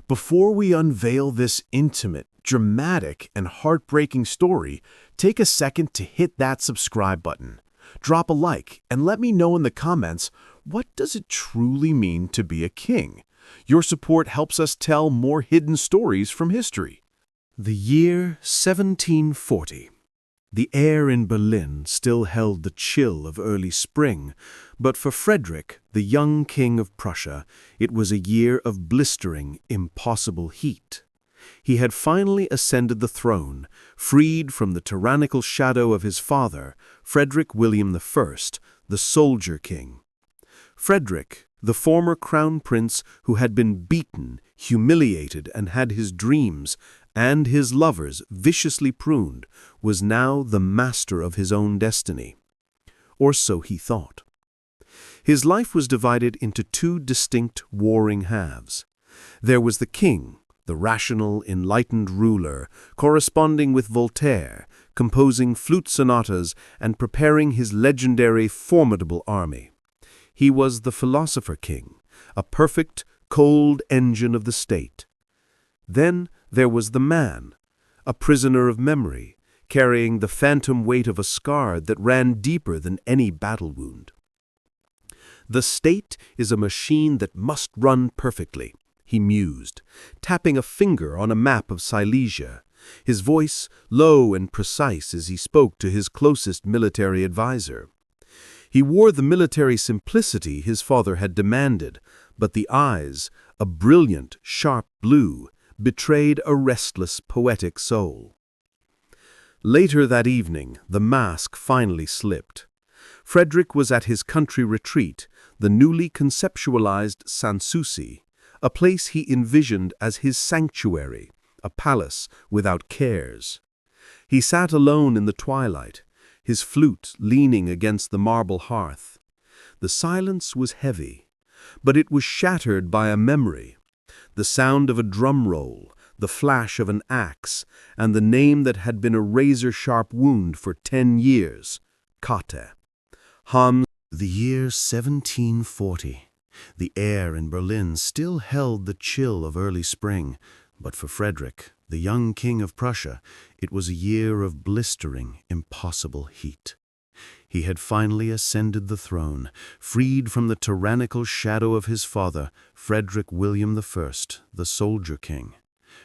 Before we unveil this intimate, dramatic, and heartbreaking story, take a second to hit that subscribe button. Drop a like and let me know in the comments, what does it truly mean to be a king? Your support helps us tell more hidden stories from history. The year 1740. The air in Berlin still held the chill of early spring, but for Frederick, the young king of Prussia, it was a year of blistering, impossible heat. He had finally ascended the throne, freed from the tyrannical shadow of his father, Frederick William I, the soldier king. Frederick, the former crown prince who had been beaten, humiliated, and had his dreams and his lovers viciously pruned, was now the master of his own destiny. Or so he thought. His life was divided into two distinct warring halves. There was the king, the rational, enlightened ruler, corresponding with Voltaire, composing flute sonatas and preparing his legendary formidable army. He was the philosopher king, a perfect, cold engine of the state. Then there was the man, a prisoner of memory, carrying the phantom weight of a scar that ran deeper than any battle wound. The state is a machine that must run perfectly, he mused, tapping a finger on a map of Silesia, his voice low and precise as he spoke to his closest military advisor. He wore the military simplicity his father had demanded, but the eyes, a brilliant, sharp blue, betrayed a restless, poetic soul. Later that evening, the mask finally slipped. Frederick was at his country retreat, the newly conceptualized Sanssouci, a place he envisioned as his sanctuary, a palace without cares. He sat alone in the twilight, his flute leaning against the marble hearth. The silence was heavy, but it was shattered by a memory. The sound of a drum roll, the flash of an axe, and the name that had been a razor-sharp wound for 10 years, Kate. Hans. The year 1740. The air in Berlin still held the chill of early spring, but for Frederick, the young king of Prussia, it was a year of blistering, impossible heat. He had finally ascended the throne, freed from the tyrannical shadow of his father, Frederick William I, the soldier king.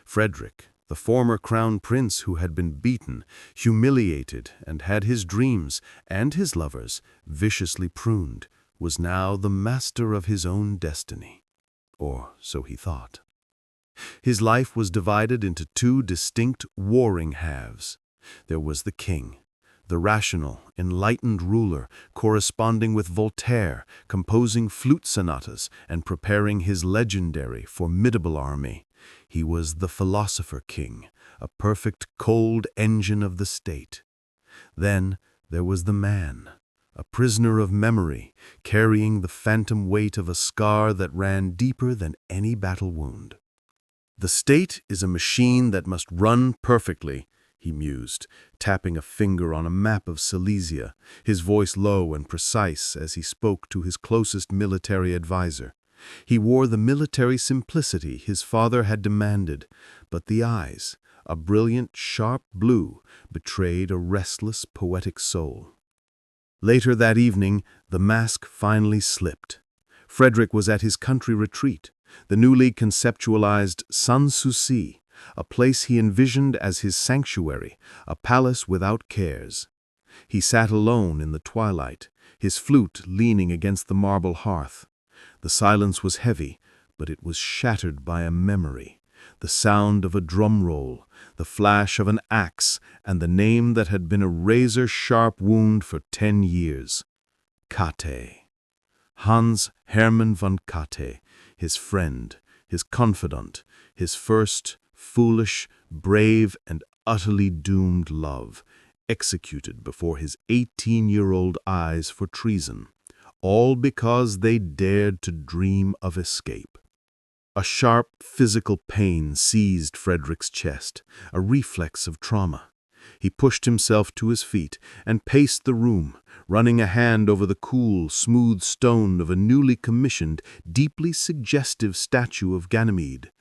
Frederick, the former crown prince who had been beaten, humiliated, and had his dreams and his lovers viciously pruned, was now the master of his own destiny. Or so he thought. His life was divided into two distinct warring halves. There was the king, the rational, enlightened ruler, corresponding with Voltaire, composing flute sonatas and preparing his legendary, formidable army. He was the philosopher king, a perfect cold engine of the state. Then there was the man, a prisoner of memory, carrying the phantom weight of a scar that ran deeper than any battle wound. The state is a machine that must run perfectly, he mused, tapping a finger on a map of Silesia, his voice low and precise as he spoke to his closest military advisor. He wore the military simplicity his father had demanded, but the eyes, a brilliant, sharp blue, betrayed a restless, poetic soul. Later that evening, the mask finally slipped. Frederick was at his country retreat, the newly conceptualized Sanssouci, a place he envisioned as his sanctuary, a palace without cares. He sat alone in the twilight, his flute leaning against the marble hearth. The silence was heavy, but it was shattered by a memory, the sound of a drum roll, the flash of an axe, and the name that had been a razor-sharp wound for 10 years. Kate. Hans Hermann von Kate, his friend, his confidant, his first, foolish, brave, and utterly doomed love, executed before his 18-year-old eyes for treason, all because they dared to dream of escape. A sharp physical pain seized Frederick's chest, a reflex of trauma. He pushed himself to his feet and paced the room, running a hand over the cool, smooth stone of a newly commissioned, deeply suggestive statue of Ganymede.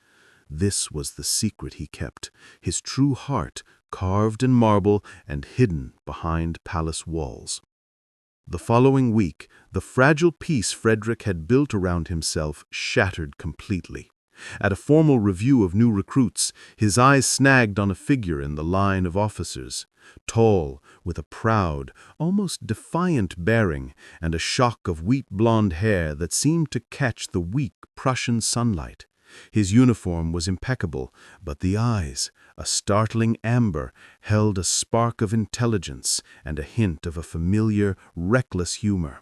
This was the secret he kept, his true heart carved in marble and hidden behind palace walls. The following week, the fragile peace Frederick had built around himself shattered completely. At a formal review of new recruits, his eyes snagged on a figure in the line of officers. Tall, with a proud, almost defiant bearing, and a shock of wheat-blonde hair that seemed to catch the weak Prussian sunlight. His uniform was impeccable, but the eyes, a startling amber, held a spark of intelligence and a hint of a familiar, reckless humor.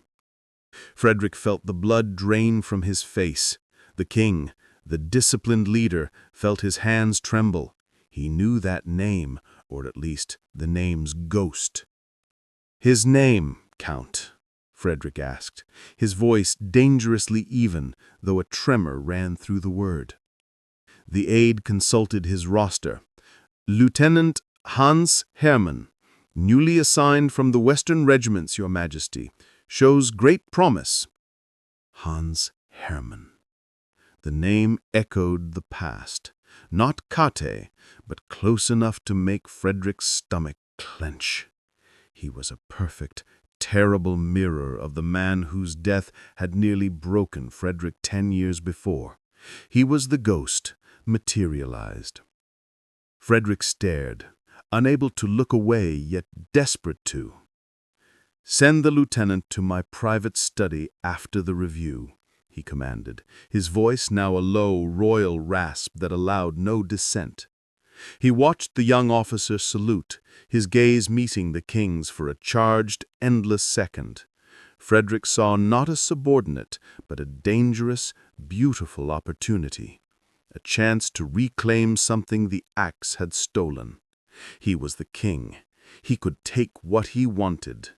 Frederick felt the blood drain from his face. The king, the disciplined leader, felt his hands tremble. He knew that name, or at least the name's ghost. "His name, Count?" Frederick asked, his voice dangerously even, though a tremor ran through the word. The aide consulted his roster. "Lieutenant Hans Hermann, newly assigned from the Western regiments, Your Majesty. Shows great promise." Hans Hermann. The name echoed the past. Not Kate, but close enough to make Frederick's stomach clench. He was a perfect, terrible mirror of the man whose death had nearly broken Frederick 10 years before. He was the ghost, materialized. Frederick stared, unable to look away, yet desperate to. "Send the lieutenant to my private study after the review," he commanded, his voice now a low, royal rasp that allowed no dissent. He watched the young officer salute, his gaze meeting the king's for a charged, endless second. Frederick saw not a subordinate, but a dangerous, beautiful opportunity. A chance to reclaim something the axe had stolen. He was the king. He could take what he wanted.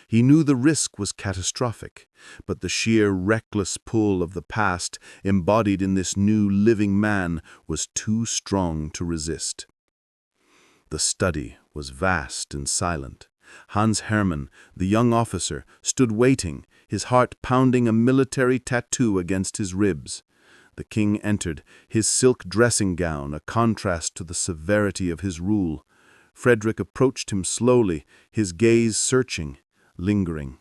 He knew the risk was catastrophic, but the sheer reckless pull of the past, embodied in this new living man, was too strong to resist. The study was vast and silent. Hans Hermann, the young officer, stood waiting, his heart pounding a military tattoo against his ribs. The king entered, his silk dressing gown a contrast to the severity of his rule. Frederick approached him slowly, his gaze searching, lingering.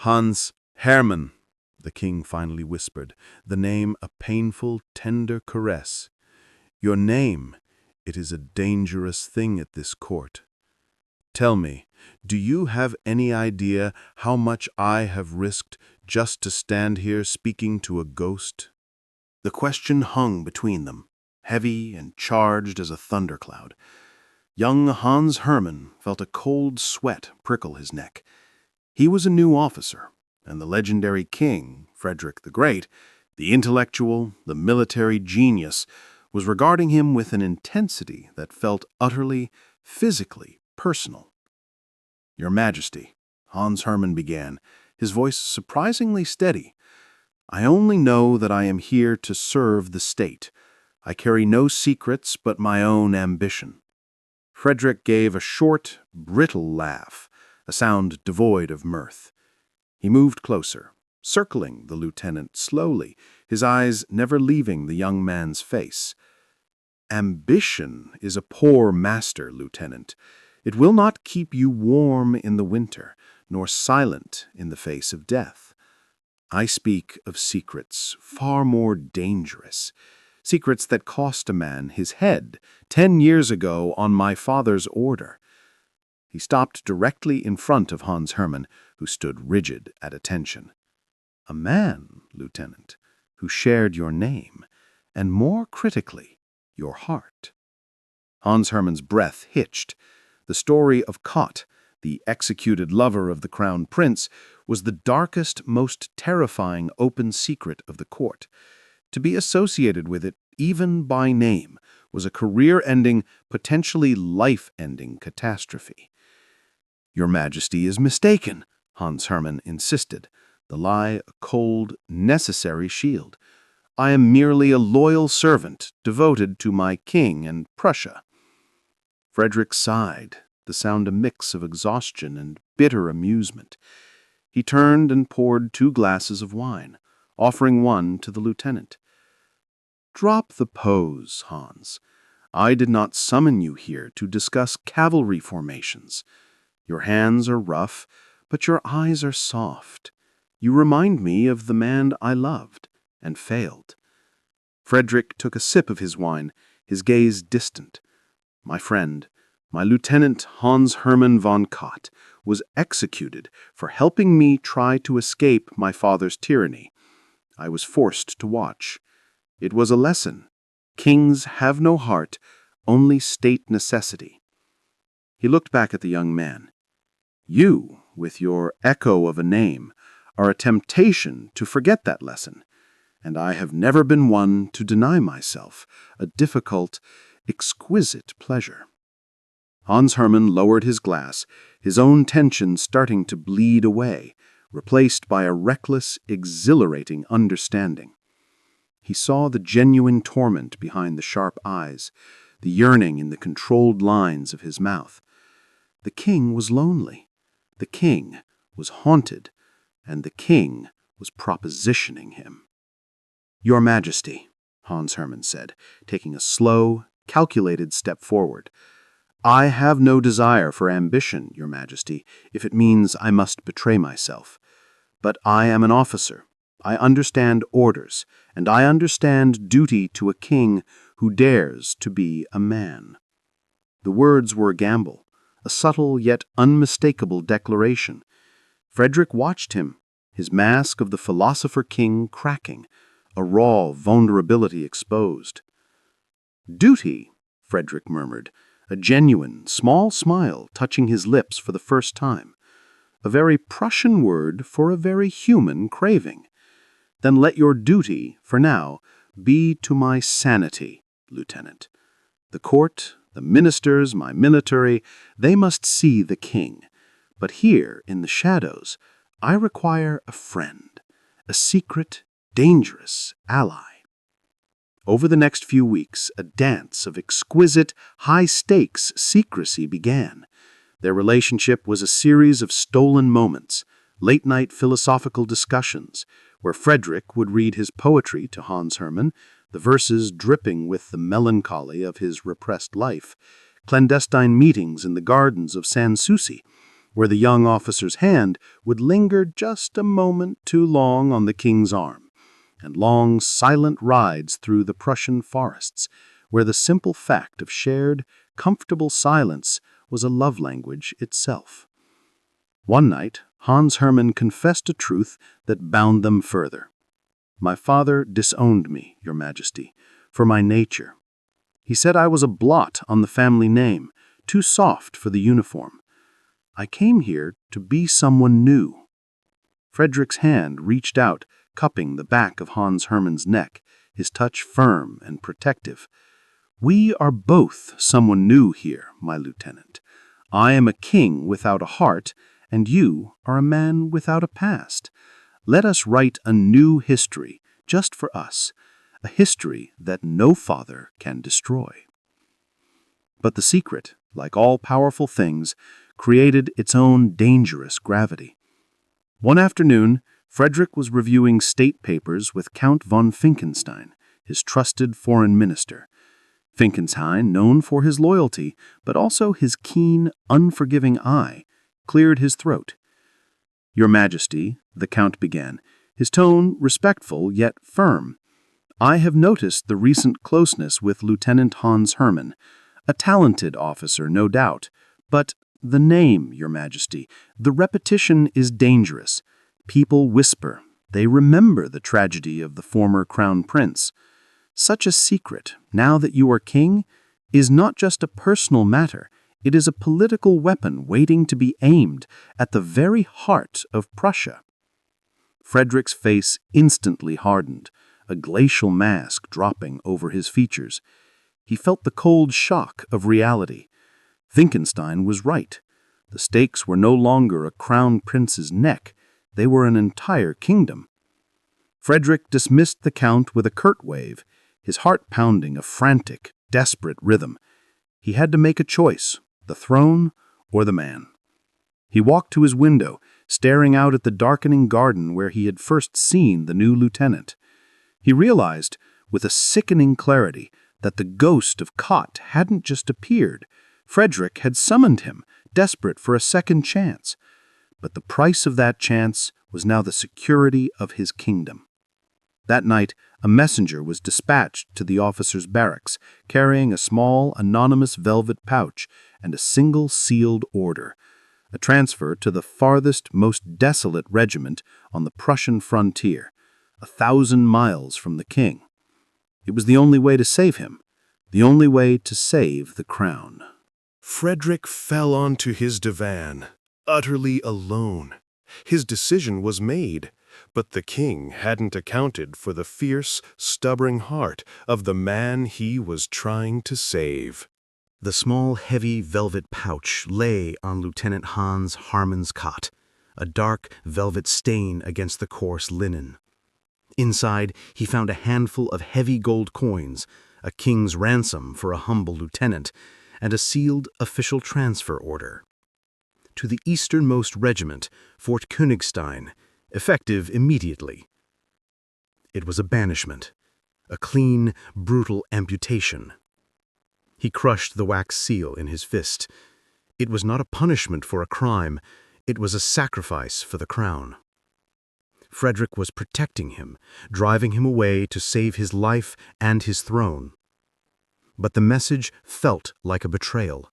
"Hans Hermann," the king finally whispered, the name a painful, tender caress. "Your name, it is a dangerous thing at this court. Tell me, do you have any idea how much I have risked just to stand here speaking to a ghost?" The question hung between them, heavy and charged as a thundercloud. Young Hans Hermann felt a cold sweat prickle his neck. He was a new officer, and the legendary king, Frederick the Great, the intellectual, the military genius, was regarding him with an intensity that felt utterly, physically personal. "Your Majesty," Hans Hermann began, his voice surprisingly steady, "I only know that I am here to serve the state. I carry no secrets but my own ambition." Frederick gave a short, brittle laugh, a sound devoid of mirth. He moved closer, circling the lieutenant slowly, his eyes never leaving the young man's face. "Ambition is a poor master, Lieutenant. It will not keep you warm in the winter, nor silent in the face of death. I speak of secrets far more dangerous, secrets that cost a man his head 10 years ago on my father's order." He stopped directly in front of Hans Hermann, who stood rigid at attention. "A man, Lieutenant, who shared your name, and more critically, your heart." Hans Hermann's breath hitched. The story of Kot, the executed lover of the crown prince, was the darkest, most terrifying open secret of the court. To be associated with it, even by name, was a career-ending, potentially life-ending catastrophe. "Your Majesty is mistaken," Hans Hermann insisted, the lie a cold, necessary shield. "I am merely a loyal servant, devoted to my king and Prussia." Frederick sighed, the sound a mix of exhaustion and bitter amusement. He turned and poured 2 glasses of wine, offering one to the lieutenant. Drop the pose, Hans. I did not summon you here to discuss cavalry formations. Your hands are rough, but your eyes are soft. You remind me of the man I loved and failed. Frederick took a sip of his wine, his gaze distant. My friend, my Lieutenant Hans Hermann von Katt, was executed for helping me try to escape my father's tyranny. I was forced to watch. It was a lesson. Kings have no heart, only state necessity. He looked back at the young man. You, with your echo of a name, are a temptation to forget that lesson, and I have never been one to deny myself a difficult, exquisite pleasure. Hans Hermann lowered his glass, his own tension starting to bleed away, replaced by a reckless, exhilarating understanding. He saw the genuine torment behind the sharp eyes, the yearning in the controlled lines of his mouth. The king was lonely. The king was haunted, and the king was propositioning him. Your Majesty, Hans Hermann said, taking a slow, calculated step forward. I have no desire for ambition, Your Majesty, if it means I must betray myself. But I am an officer. I understand orders, and I understand duty to a king who dares to be a man. The words were a gamble, a subtle yet unmistakable declaration. Frederick watched him, his mask of the philosopher king cracking, a raw vulnerability exposed. Duty, Frederick murmured, a genuine, small smile touching his lips for the first time. A very Prussian word for a very human craving. Then let your duty, for now, be to my sanity, Lieutenant. The court, the ministers, my military, they must see the king. But here, in the shadows, I require a friend, a secret, dangerous ally. Over the next few weeks, a dance of exquisite, high-stakes secrecy began. Their relationship was a series of stolen moments, late-night philosophical discussions, where Frederick would read his poetry to Hans Hermann, the verses dripping with the melancholy of his repressed life, clandestine meetings in the gardens of Sanssouci, where the young officer's hand would linger just a moment too long on the king's arm, and long, silent rides through the Prussian forests, where the simple fact of shared, comfortable silence was a love language itself. One night, Hans Hermann confessed a truth that bound them further. My father disowned me, Your Majesty, for my nature. He said I was a blot on the family name, too soft for the uniform. I came here to be someone new. Frederick's hand reached out, cupping the back of Hans Hermann's neck, his touch firm and protective. We are both someone new here, my lieutenant. I am a king without a heart, and you are a man without a past. Let us write a new history, just for us, a history that no father can destroy. But the secret, like all powerful things, created its own dangerous gravity. One afternoon, Frederick was reviewing state papers with Count von Finkenstein, his trusted foreign minister. Finkenstein, known for his loyalty, but also his keen, unforgiving eye, cleared his throat. Your Majesty, the Count began, his tone respectful yet firm. I have noticed the recent closeness with Lieutenant Hans Hermann, a talented officer, no doubt, but the name, Your Majesty, the repetition is dangerous. People whisper. They remember the tragedy of the former crown prince. Such a secret, now that you are king, is not just a personal matter. It is a political weapon waiting to be aimed at the very heart of Prussia. Frederick's face instantly hardened, a glacial mask dropping over his features. He felt the cold shock of reality. Finkenstein was right. The stakes were no longer a crown prince's neck. They were an entire kingdom. Frederick dismissed the count with a curt wave, his heart pounding a frantic, desperate rhythm. He had to make a choice, the throne or the man. He walked to his window, staring out at the darkening garden where he had first seen the new lieutenant. He realized, with a sickening clarity that the ghost of Kot hadn't just appeared. Frederick had summoned him, desperate for a second chance. But the price of that chance was now the security of his kingdom. That night, a messenger was dispatched to the officers' barracks, carrying a small, anonymous velvet pouch and a single sealed order, a transfer to the farthest, most desolate regiment on the Prussian frontier, 1,000 miles from the king. It was the only way to save him, the only way to save the crown. Frederick fell onto his divan, utterly alone. His decision was made, but the king hadn't accounted for the fierce, stubborn heart of the man he was trying to save. The small, heavy velvet pouch lay on Lieutenant Hans Harman's cot, a dark velvet stain against the coarse linen. Inside, he found a handful of heavy gold coins, a king's ransom for a humble lieutenant, and a sealed official transfer order to the easternmost regiment, Fort Königstein, effective immediately. It was a banishment, a clean, brutal amputation. He crushed the wax seal in his fist. It was not a punishment for a crime, it was a sacrifice for the crown. Frederick was protecting him, driving him away to save his life and his throne. But the message felt like a betrayal,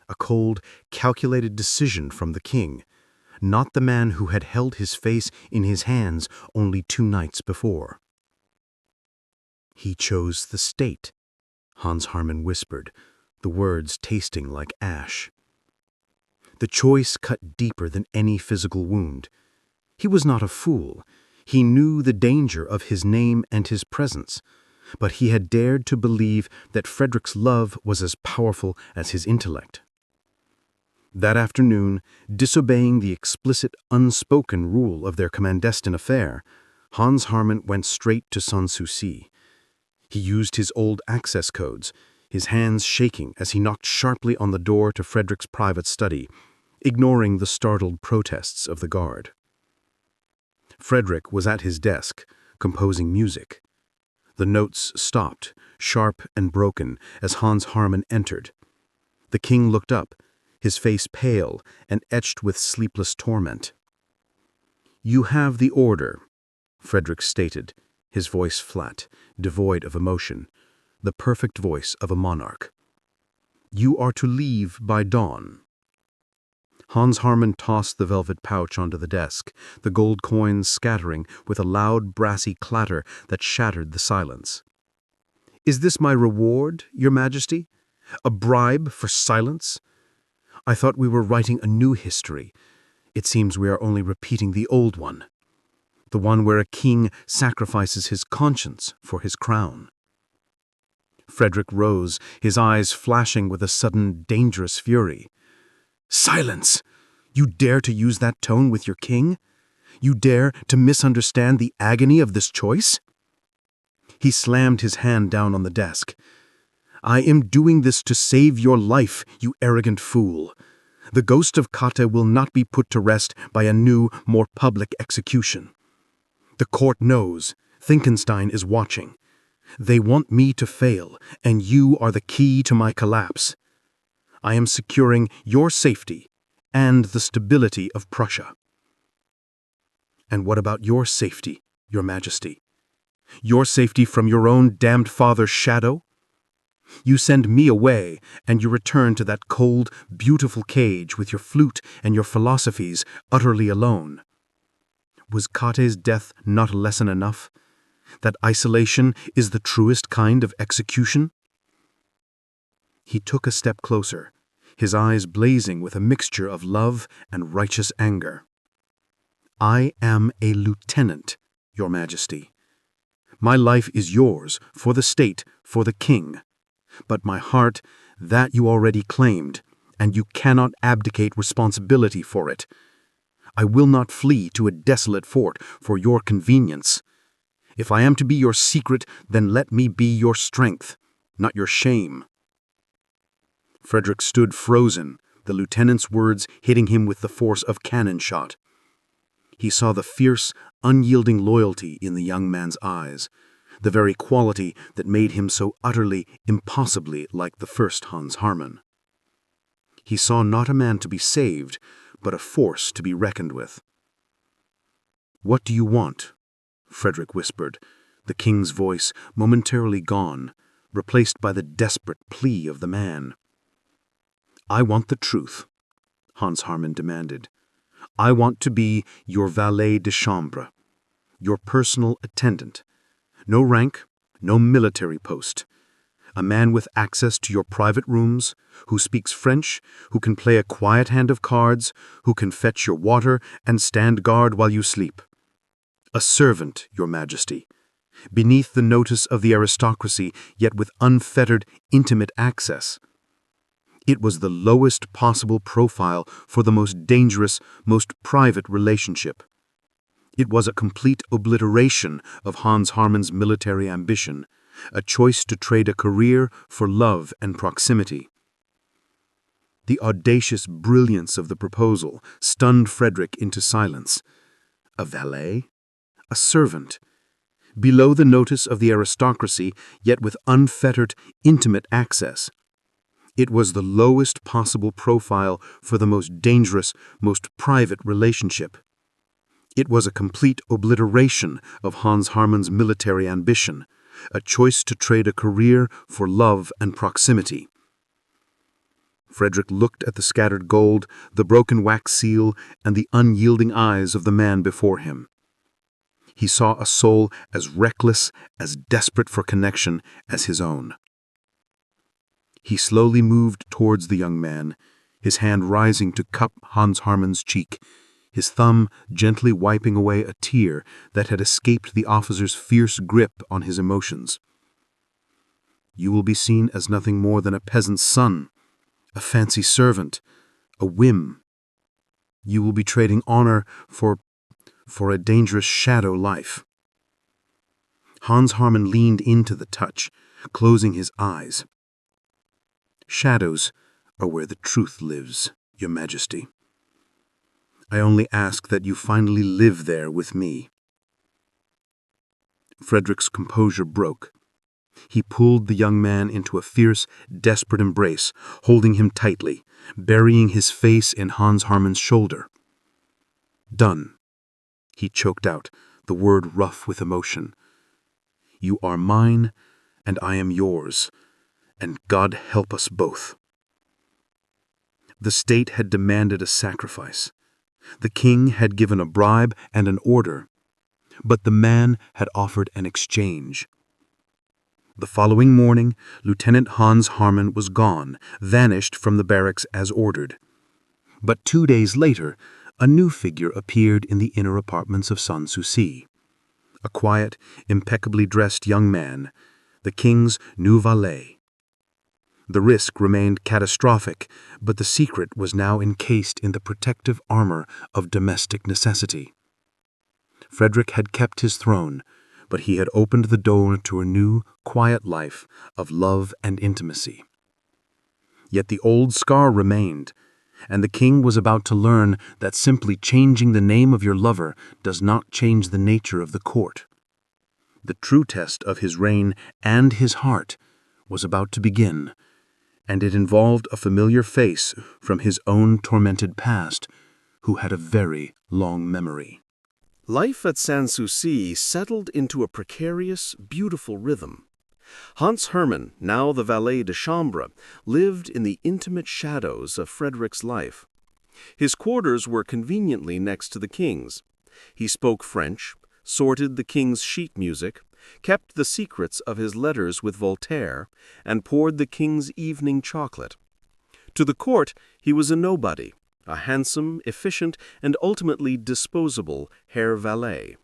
a cold, calculated decision from the king, not the man who had held his face in his hands only 2 nights before. He chose the state, Hans Harman whispered, the words tasting like ash. The choice cut deeper than any physical wound. He was not a fool. He knew the danger of his name and his presence, but he had dared to believe that Frederick's love was as powerful as his intellect. That afternoon, disobeying the explicit, unspoken rule of their clandestine affair, Hans Harman went straight to Sanssouci. He used his old access codes, his hands shaking as he knocked sharply on the door to Frederick's private study, ignoring the startled protests of the guard. Frederick was at his desk, composing music. The notes stopped, sharp and broken, as Hans Harman entered. The king looked up, his face pale and etched with sleepless torment. "You have the order," Frederick stated, his voice flat, devoid of emotion, the perfect voice of a monarch. "You are to leave by dawn." Hans Harman tossed the velvet pouch onto the desk, the gold coins scattering with a loud, brassy clatter that shattered the silence. "Is this my reward, Your Majesty? A bribe for silence? I thought we were writing a new history. It seems we are only repeating the old one. The one where a king sacrifices his conscience for his crown." Frederick rose, his eyes flashing with a sudden, dangerous fury. "Silence! You dare to use that tone with your king? You dare to misunderstand the agony of this choice?" He slammed his hand down on the desk. "I am doing this to save your life, you arrogant fool. The ghost of Kate will not be put to rest by a new, more public execution. The court knows. Finkenstein is watching. They want me to fail, and you are the key to my collapse. I am securing your safety and the stability of Prussia." "And what about your safety, Your Majesty? Your safety from your own damned father's shadow? You send me away, and you return to that cold, beautiful cage with your flute and your philosophies, utterly alone. Was Kate's death not lesson enough? That isolation is the truest kind of execution?" He took a step closer, his eyes blazing with a mixture of love and righteous anger. "I am a lieutenant, Your Majesty. My life is yours, for the state, for the king. But my heart, that you already claimed, and you cannot abdicate responsibility for it. I will not flee to a desolate fort for your convenience. If I am to be your secret, then let me be your strength, not your shame." Frederick stood frozen, the lieutenant's words hitting him with the force of cannon shot. He saw the fierce, unyielding loyalty in the young man's eyes, the very quality that made him so utterly, impossibly like the first Hans Harman. He saw not a man to be saved, but a force to be reckoned with. "What do you want?" Frederick whispered, the king's voice momentarily gone, replaced by the desperate plea of the man. "I want the truth," Hans Harman demanded. "I want to be your valet de chambre, your personal attendant. No rank, no military post. A man with access to your private rooms, who speaks French, who can play a quiet hand of cards, who can fetch your water and stand guard while you sleep. A servant, Your Majesty, beneath the notice of the aristocracy, yet with unfettered, intimate access." It was the lowest possible profile for the most dangerous, most private relationship. It was a complete obliteration of Hans Harman's military ambition, a choice to trade a career for love and proximity. The audacious brilliance of the proposal stunned Frederick into silence. A valet? A servant? Below the notice of the aristocracy, yet with unfettered, intimate access. It was the lowest possible profile for the most dangerous, most private relationship. It was a complete obliteration of Hans Harman's military ambition, a choice to trade a career for love and proximity. Frederick looked at the scattered gold, the broken wax seal, and the unyielding eyes of the man before him. He saw a soul as reckless, as desperate for connection as his own. He slowly moved towards the young man, his hand rising to cup Hans Harman's cheek, his thumb gently wiping away a tear that had escaped the officer's fierce grip on his emotions. "You will be seen as nothing more than a peasant's son, a fancy servant, a whim. You will be trading honor for a dangerous shadow life." Hans Harman leaned into the touch, closing his eyes. "Shadows are where the truth lives, Your Majesty. I only ask that you finally live there with me." Frederick's composure broke. He pulled the young man into a fierce, desperate embrace, holding him tightly, burying his face in Hans Harman's shoulder. "Done," he choked out, the word rough with emotion. "You are mine, and I am yours, and God help us both." The state had demanded a sacrifice. The king had given a bribe and an order, but the man had offered an exchange. The following morning, Lieutenant Hans Harman was gone, vanished from the barracks as ordered. But 2 days later, a new figure appeared in the inner apartments of Sans Souci. A quiet, impeccably dressed young man, the king's new valet. The risk remained catastrophic, but the secret was now encased in the protective armor of domestic necessity. Frederick had kept his throne, but he had opened the door to a new, quiet life of love and intimacy. Yet the old scar remained, and the king was about to learn that simply changing the name of your lover does not change the nature of the court. The true test of his reign and his heart was about to begin, and it involved a familiar face from his own tormented past, who had a very long memory. Life at Sans Souci settled into a precarious, beautiful rhythm. Hans Hermann, now the valet de chambre, lived in the intimate shadows of Frederick's life. His quarters were conveniently next to the king's. He spoke French, sorted the king's sheet music, kept the secrets of his letters with Voltaire, and poured the king's evening chocolate. To the court, he was a nobody, a handsome, efficient, and ultimately disposable Herr Valet.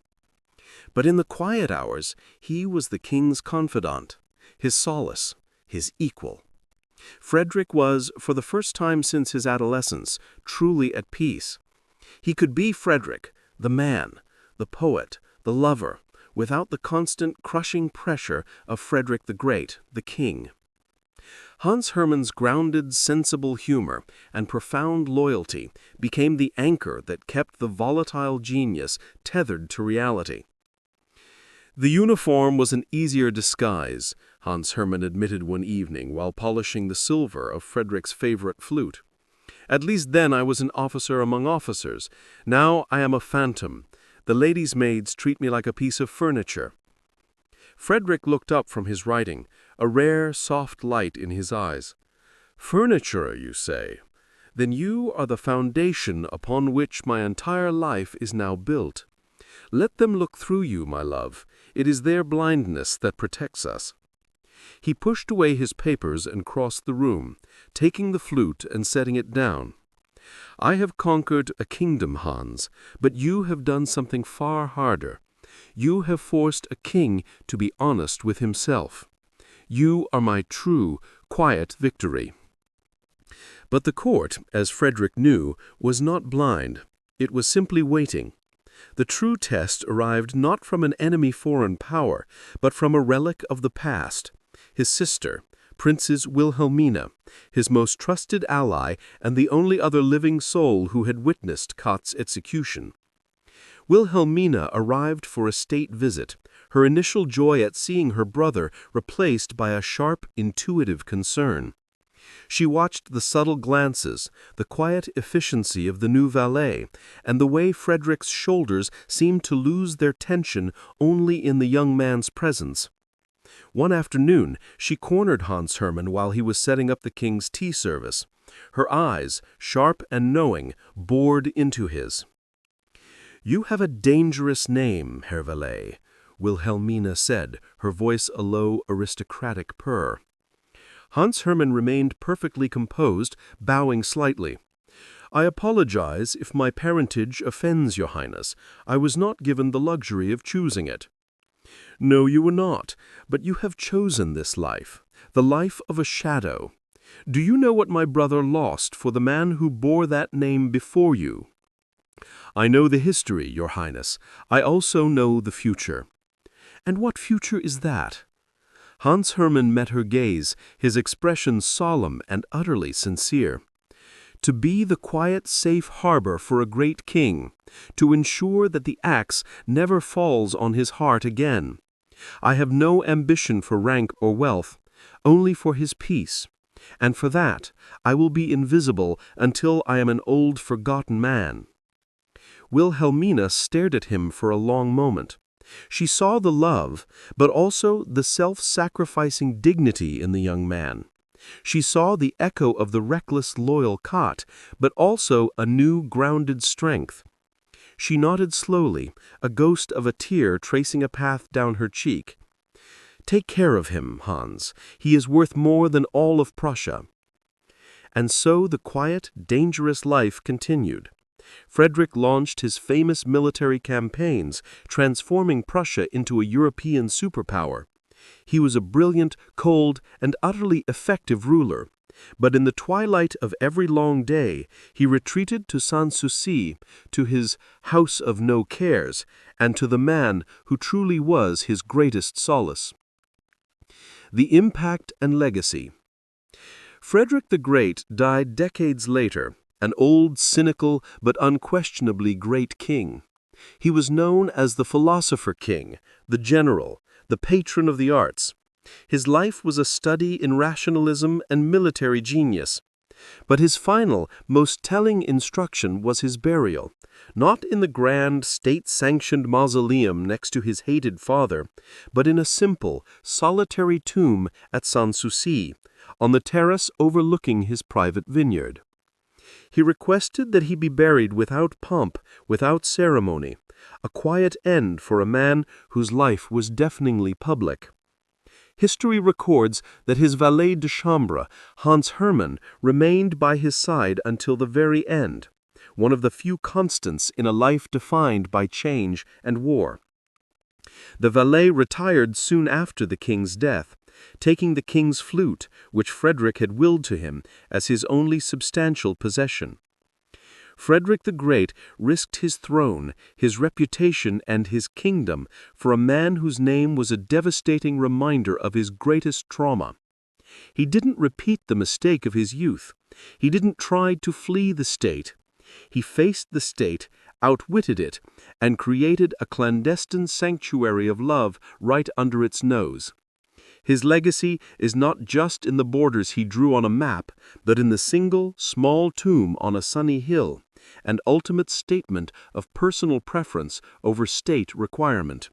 But in the quiet hours, he was the king's confidant, his solace, his equal. Frederick was, for the first time since his adolescence, truly at peace. He could be Frederick, the man, the poet, the lover, without the constant crushing pressure of Frederick the Great, the king. Hans Hermann's grounded, sensible humor and profound loyalty became the anchor that kept the volatile genius tethered to reality. The uniform was an easier disguise, Hans Hermann admitted one evening while polishing the silver of Frederick's favorite flute. At least then I was an officer among officers. Now I am a phantom. The ladies' maids treat me like a piece of furniture. Frederick looked up from his writing, a rare, soft light in his eyes. Furniture, you say? Then you are the foundation upon which my entire life is now built. Let them look through you, my love. It is their blindness that protects us. He pushed away his papers and crossed the room, taking the flute and setting it down. I have conquered a kingdom, Hans, but you have done something far harder. You have forced a king to be honest with himself. You are my true, quiet victory. But the court, as Frederick knew, was not blind. It was simply waiting. The true test arrived not from an enemy foreign power, but from a relic of the past, his sister, Princess Wilhelmina, his most trusted ally and the only other living soul who had witnessed Kott's execution. Wilhelmina arrived for a state visit, her initial joy at seeing her brother replaced by a sharp, intuitive concern. She watched the subtle glances, the quiet efficiency of the new valet, and the way Frederick's shoulders seemed to lose their tension only in the young man's presence. One afternoon, she cornered Hans Hermann while he was setting up the king's tea service. Her eyes, sharp and knowing, bored into his. "You have a dangerous name, Herr Valet," Wilhelmina said, her voice a low, aristocratic purr. Hans Hermann remained perfectly composed, bowing slightly. "I apologize if my parentage offends your highness. I was not given the luxury of choosing it." "No, you were not, but you have chosen this life, the life of a shadow. Do you know what my brother lost for the man who bore that name before you?" "I know the history, your highness. I also know the future." "And what future is that?" Hans Hermann met her gaze, his expression solemn and utterly sincere. "To be the quiet, safe harbor for a great king, to ensure that the axe never falls on his heart again. I have no ambition for rank or wealth, only for his peace, and for that I will be invisible until I am an old forgotten man." Wilhelmina stared at him for a long moment. She saw the love, but also the self-sacrificing dignity in the young man. She saw the echo of the reckless, loyal Kott, but also a new, grounded strength. She nodded slowly, a ghost of a tear tracing a path down her cheek. "Take care of him, Hans. He is worth more than all of Prussia." And so the quiet, dangerous life continued. Frederick launched his famous military campaigns, transforming Prussia into a European superpower. He was a brilliant, cold, and utterly effective ruler. But in the twilight of every long day, he retreated to Sanssouci, to his house of no cares, and to the man who truly was his greatest solace. The impact and legacy. Frederick the Great died decades later, an old, cynical, but unquestionably great king. He was known as the philosopher king, the general, the patron of the arts. His life was a study in rationalism and military genius. But his final, most telling instruction was his burial, not in the grand, state-sanctioned mausoleum next to his hated father, but in a simple, solitary tomb at Sanssouci, on the terrace overlooking his private vineyard. He requested that he be buried without pomp, without ceremony, a quiet end for a man whose life was deafeningly public. History records that his valet de chambre, Hans Hermann, remained by his side until the very end, one of the few constants in a life defined by change and war. The valet retired soon after the king's death, taking the king's flute, which Frederick had willed to him, as his only substantial possession. Frederick the Great risked his throne, his reputation, and his kingdom for a man whose name was a devastating reminder of his greatest trauma. He didn't repeat the mistake of his youth. He didn't try to flee the state. He faced the state outwitted it, and created a clandestine sanctuary of love right under its nose. His legacy is not just in the borders he drew on a map, but in the single, small tomb on a sunny hill, an ultimate statement of personal preference over state requirement.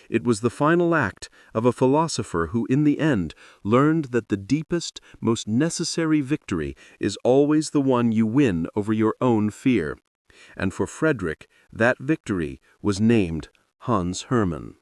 It was the final act of a philosopher who, in the end, learned that the deepest, most necessary victory is always the one you win over your own fear. And for Frederick, that victory was named Hans Hermann.